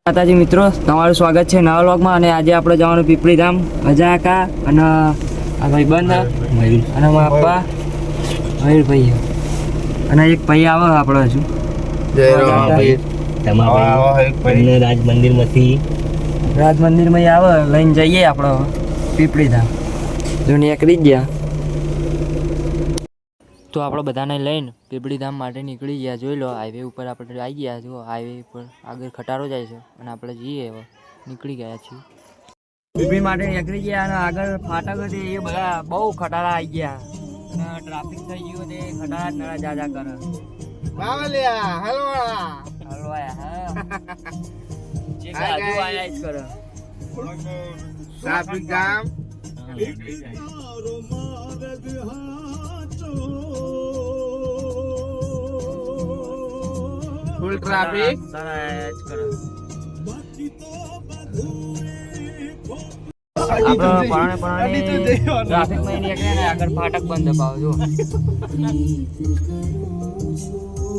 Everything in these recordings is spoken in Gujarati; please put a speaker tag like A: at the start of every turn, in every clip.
A: માતાજી મિત્રો, તમારું સ્વાગત છે નવા વ્લોગમાં. અને આજે આપણે જવાનું પીપળી ધામ. અજાકા અને આ ભાઈબંધ અને મારા પપ્પા મયુરભાઈ અને એક ભાઈ આવે આપણે હજુ રાજ મંદિરમાં આવે લઈને જઈએ આપણે પીપળી ધામ. જો નીકળી ગયા તો આપણે બધાને લઈને પીપળી ધામ માટે નીકળી ગયા. જોઈ લો, હાઈવે ઉપર આપણે આવી ગયા. જો હાઈવે ઉપર આગળ ખટારો જાય છે અને આપણે જઈએ હવે નીકળી ગયા છીએ પીપળી માટે નીકળી ગયા. અને આગળ ફાટક હતી એ બધા બહુ ખટારા આવી ગયા અને ટ્રાફિક થઈ ગયું તે ખટારા જ નડા જાજા કરે. હલવાયા જે ગાજુ આયા જ કરે
B: ટ્રાફિક જામ ફૂલ ટ્રાફિક
A: આયા જ કરે. આપણે પરાણે ટ્રાફિકમાં નીકળે ને આગળ ફાટક બંધ અપાવ. જો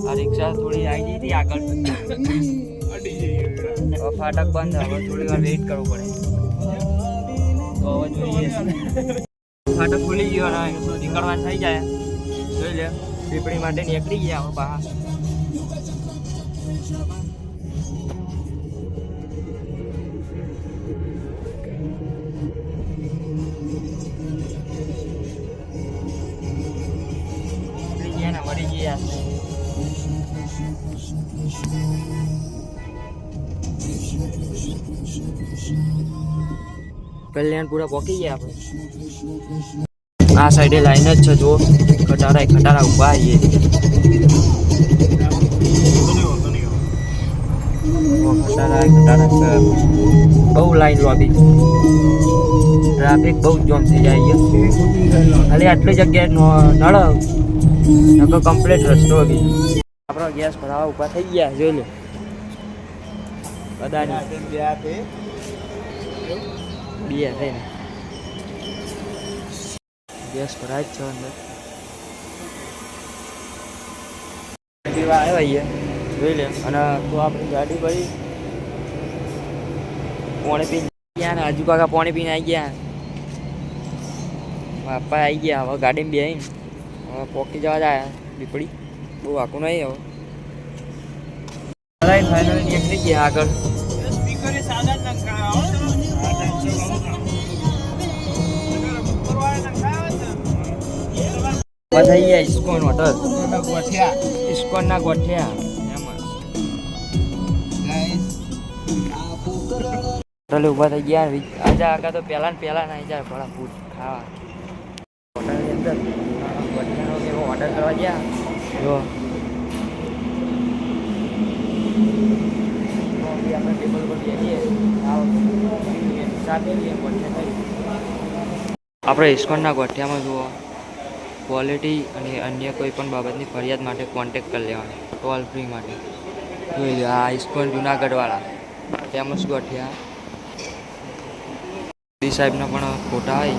A: આ રિક્ષા થોડી આવી ગઈ હતી આગળ, હવે ફાટક બંધ. હવે થોડી વાર વેઇટ કરવું પડે. તો હવે જોઈએ ફાટક ખુલી ગયો અને નીકળવા થઈ જાય. જોઈ લે, પીપળી માટે નીકળી ગયા હવે બહાર. કલ્યાણપુરા પહોંચી ગયા આપણે. આ સાઈડે લાઈન જ છે. જો ખટારા ઉભા આવીએ. ખટારા બહુ લાઈન લોબી. ટ્રાફિક બહુ જામ થઈ જાય. ખાલી આટલી જગ્યાએ નળ નકો કમ્પ્લીટ રસ્તો બી. આપણો ગેસ ભરાવા ઉભા થઈ ગયા. જોઈ લે બધાની બે થઈને ગેસ ભરાય જ છે અંદર. આવ્યા જોઈ લે. અને તો આપણી ગાડી ભાઈ પોણી પીને ગયા ને હજુ કાકા પોણી પીને આવી ગયા. પપ્પા આવી ગયા. હવે ગાડીમાં બેહીને હવે પોકી જવા જાય પીપળી. બહુ આખું નહીં હવે. ફાઇનલી નીકળી ગયા આગળ. થઈ ગયા ઇસ્કોન હોટલ. ઇસ્કોન ના ગોઠિયા હોટલે ઉભા થઈ ગયા. આજે આગળ તો પહેલા ને નાઈ જાય ભલા ફૂડ ખાવા હોટલની અંદર. ગોઠિયાનો કેવો ઓર્ડર કરવા ગયા. જો આપણે ટેબલ પર બેસીએ. આપણે ઇસ્કોનના ગોઠિયામાં જુઓ ક્વોલિટી અને અન્ય કોઈ પણ બાબતની ફરિયાદ માટે કોન્ટેક કરી લેવાનો ટોલ ફ્રી માટે. જોઈ લો, આ ઇસ્કોન જુનાગઢવાળા ફેમસ ગોઠિયા. મોદી સાહેબના પણ ફોટા હોય.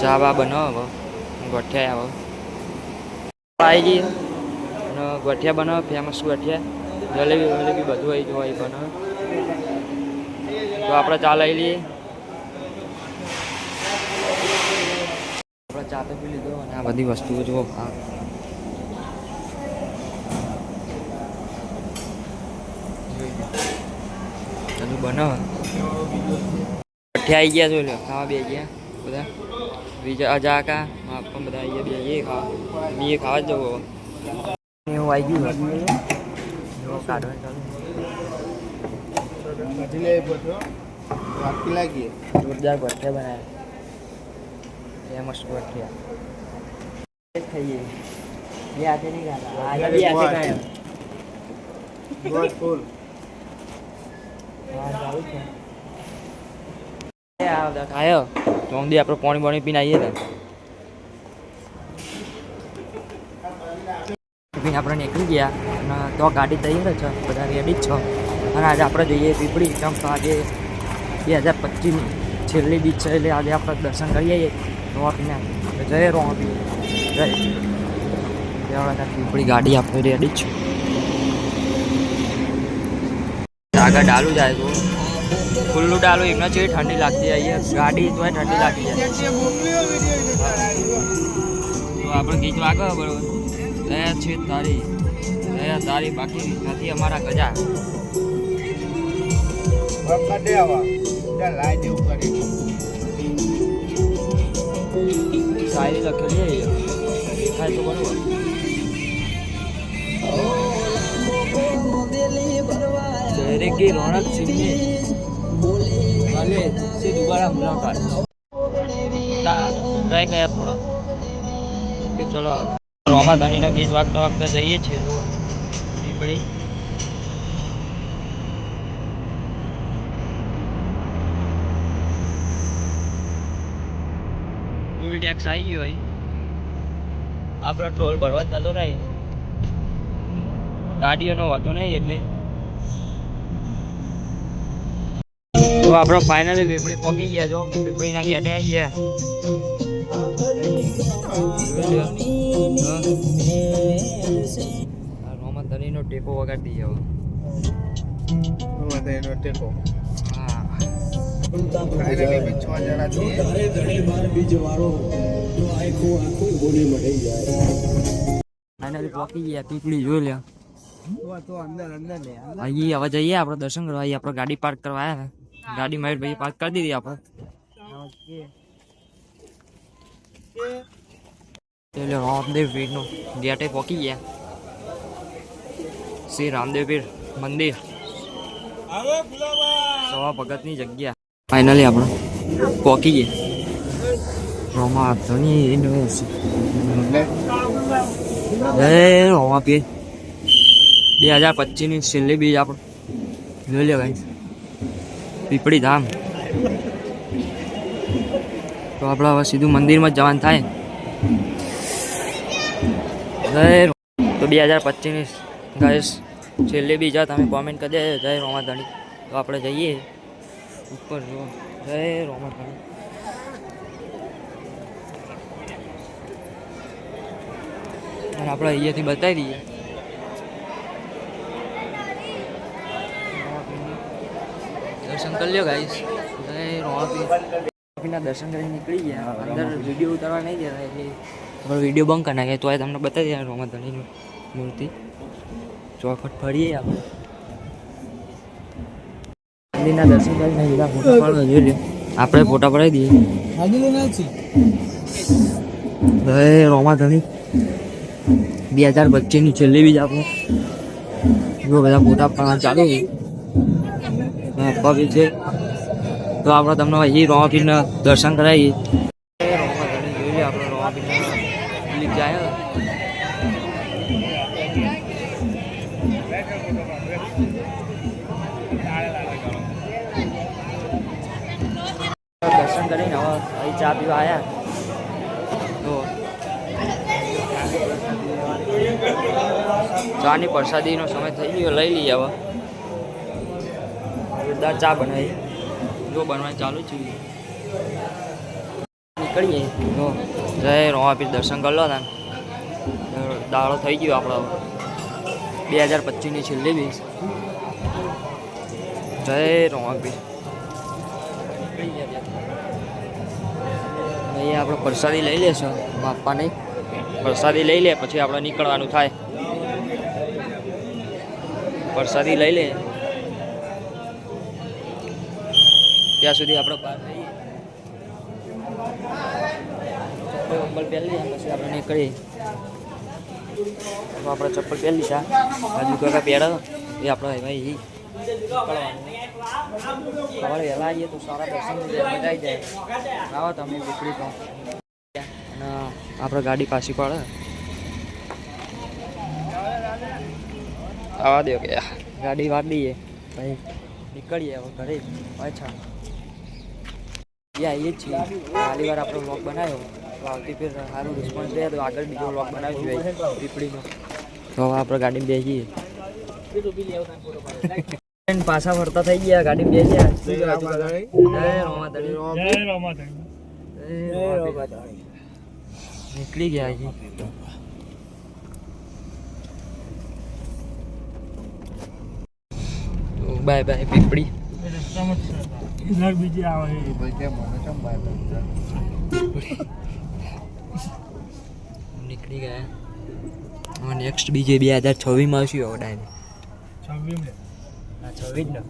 A: ચા બા બનાવો ગોઠિયા આવે આવી ગઈ અને ગોઠિયા બનાવો ફેમસ ગોઠિયા. જલેબી બધું આવી જોવા બનાવે. તો આપણે ચા લઈ લઈએ. આપણે ચા તો પી લીધો અને આ બધી વસ્તુઓ જુઓ. બધું બનાવે. ગોઠિયા આવી ગયા. જોઈ લો, ખાવા બે ગયા બધા. બીજા અજાકા પણ બધા આવી ગયા. બે ખાવા જ જવો એવું આવી ગયું. જોરદાર ગોઠિયા બનાવ્યા. ફેમસ ગોઠિયા ખાઈએ. બે હાથે નહીં ખાતા. બે હાથે ખાયો તો આપણે પાણી પીને આવીએ ને. આપણે નીકળી ગયા અને તો ગાડી તૈયાર છે. બધા રેડી જ છો. અને આજે આપણે જઈએ પીપળી. કેમ તો આજે 2025 છેલ્લી બીચ છે એટલે આજે આપણે દર્શન કરી આવીએ રોપીને. જય રોપી જય. પીપળી ગાડી આપણે રેડી જ છે. આગળ ડાલું જાય તો ખુલ્લું ડાલું એમને ચેવી ઠંડી લાગતી અહીંયા ગાડી તો ઠંડી લાગી જાય તો આપણે ગીત વાગે બરોબર દયા છે તારી બાકી નથી અમારા ગજા શાયરી લખેલી દેખાય તો બરોબર चेहरे की रौनक छिपने वाले से दोबारा मुलाकात ट्राई किया थोड़ा चलो रोमा धनी गीत वागता જઈએ છીએ પીપળી ટોલ ટેક્સ આવી ગયો હોય આપણે ટોલ ભરવા ચાલુ રહે ગાડીઓનો વાતો નહીં એટલે તો આપણે ફાઇનલી પીપળી પહોંચી ગયા છો પીપળીના ગેટે આવી ગયા રોમન ધનીનો ટેકો વગાડી દઈએ ટેકો હા ફાઇનલી પહોંચી ગયા પીપળી જોઈ લ્યા અહીં હવે જઈએ આપણે દર્શન કરવા અહીં આપણે ગાડી પાર્ક કરવા આવ્યા ગાડી મહેશ ભાઈ પાર્ક કરી દીધી આપણે એટલે રામદેવ પીરનો ગેટે પહોંચી ગયા શ્રી રામદેવ પીર મંદિર સવા ભગતની જગ્યા ફાઇનલી આપણે પહોંચી ગયા રોમા ધણી રોમા પીર 2025 ની છેલ્લી બીજ આપણે જોઈ લે ભાઈ પીપળી ધામ તો આપણે હવે સીધું મંદિરમાં જ જવાનું થાય તો 2025 ની ગાઈસ છેલ્લી બીજ તમે કોમેન્ટ કરી દેજો જય રોમા ધણી તો આપણે જઈએ ઉપર જો જય રોમા ધણી અને આપણે અહીંયાથી બતાવી દઈએ દર્શન કરી લ્યો ગાઈસ જય રોમાપીના દર્શન કરીને નીકળી ગયા અંદર વિડીયો ઉતારવા નહીં જતા એટલે આપણે વિડીયો બંધ કરી નાખીએ તો તમને બતાવી દઈએ રોમા ધણીની મૂર્તિ ચોખટ ફરીએ આપણે મંદિરના દર્શન કરીને બીજા ફોટા પાડવા જોઈ લ્યો આપણે ફોટા પડાવી દઈએ જય રોમા ધણી 2025 ની છેલ્લી બીજ આપણે જો બધા ફોટા પાડવા ચાલુ આપવા બી છે તો આપણે તમને અહીં રોમાપીરના દર્શન કરાવીએ રોમા ધણી જોઈ લે આપણે રોમાપીરના ક્લિપ જાય દર્શન કરીને હવે અહીં ચા પીવા આવ્યા તો ચાની પ્રસાદીનો સમય થઈ ગયો લઈ લઈએ હવે જોરદાર ચા બનાવી જો બનવાની ચાલુ છે નીકળીએ જો જય રોમાપીર દર્શન કરી લો હતા દાડો થઈ ગયો આપણો 2025 ની છેલ્લી બીજ જય રોમાપીર અહીંયા આપણે પ્રસાદી લઈ લેશું બાપા નહીં પ્રસાદી લઈ લે પછી આપણે નીકળવાનું થાય પ્રસાદી લઈ લે ત્યાં સુધી આપણે બહાર જઈએ ચપ્પલ પહેરી લઈએ પછી આપણે નીકળીએ તો આપણે ચપ્પલ પહેરી લીધા હજુ કાકા પહેરા એ આપણે ભાઈ સવારે વહેલા આવીએ તો સારા દર્શન મજા આવી જાય આવો તમે પીપળી તો અને આપણે ગાડી પાછી પાડે આવા દો કે ગાડી વાળ દઈએ ભાઈ નીકળીએ હવે ઘરે પાછા આવીએ જ છીએ પહેલી વાર આપણો વ્લોગ બનાવ્યો તો આવતી ફેર સારું રિસ્પોન્સ રહે તો આગળ બીજો વ્લોગ બનાવીશું ભાઈ પીપળીનો તો હવે આપણે ગાડીમાં બેસીએ પાછા ફરતા થઈ ગયા ગાડી બેસ્યા નીકળી ગયા છે બાય બાય પીપળી.
B: બીજી આવે
A: નીકળી ગયા. હવે નેક્સ્ટ બીજે 2026 માં આવશું હવે ડાયરેક્ટ.
B: 26
A: હા 26 ને.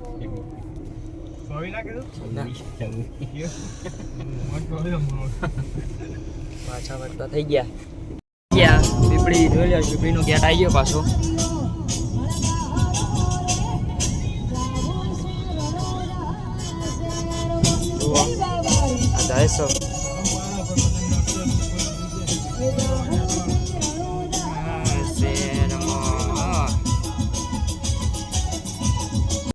B: ના કીધું
A: પાછા વળતા થઈ ગયા. પીપળી જોઈ લો, પીપળીનો ગેટ આવી ગયો પાછો. આ જાય છે.